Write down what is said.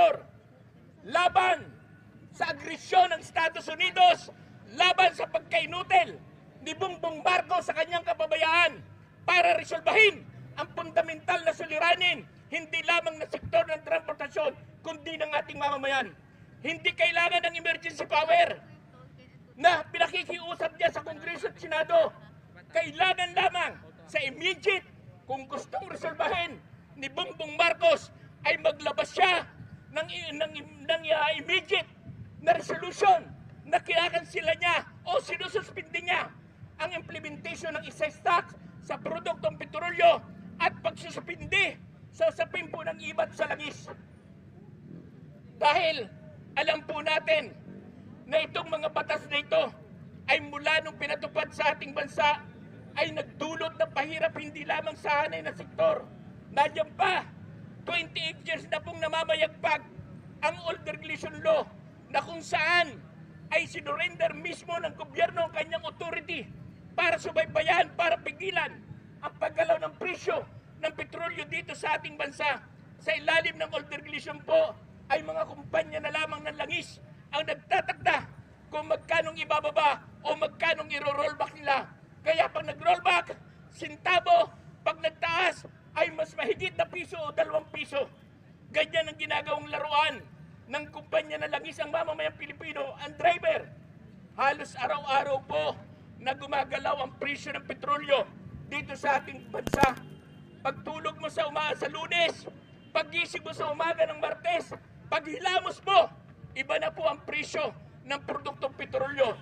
sektor. Laban sa agresyon ng Estados Unidos, laban sa pagkainutil ni Bongbong Marcos sa kanyang kababayaan para resolbahin ang fundamental na suliranin, hindi lamang na sektor ng transportasyon, kundi ng ating mamamayan. Hindi kailangan ng emergency power na pinakikiusap niya sa Kongreso at Senado. Kailangan lamang sa immediate, kung gustong resolbahin ni Bongbong Marcos, ay maglabas siya ng immediate na resolution na kinakansila niya o sinususpindi niya ang implementation ng excise tax sa produktong petrolyo at pagsususpindi sa usapin po ng ibat sa langis. Dahil alam po natin na itong mga batas na ito ay mula nung pinatupad sa ating bansa ay nagdulot ng pahirap hindi lamang sa hanay na sektor. Nandiyan pa, 28 years na pong namamayagpag ang old regulation law na kung saan ay sinurrender mismo ng gobyerno ang kanyang authority para subaybayan, para pigilan ang paggalaw ng presyo ng petrolyo dito sa ating bansa. Sa ilalim ng old regulation po ay mga kumpanya na lamang ng langis ang nagtatakda kung magkanong ibababa o magkanong iro-rollback nila. Kaya pag nag-rollback, sintabo, pag nagtaas ay mas mahigit na piso o 2 piso. Ganyan ang ginagawang laruan ng kumpanya na langis ang mamamayang Pilipino. Ang driver, halos araw-araw po na gumagalaw ang presyo ng petrolyo dito sa ating bansa. Pagtulog mo sa Lunes, pagising mo sa umaga ng Martes, paghilamos mo, iba na po ang presyo ng produktong petrolyo.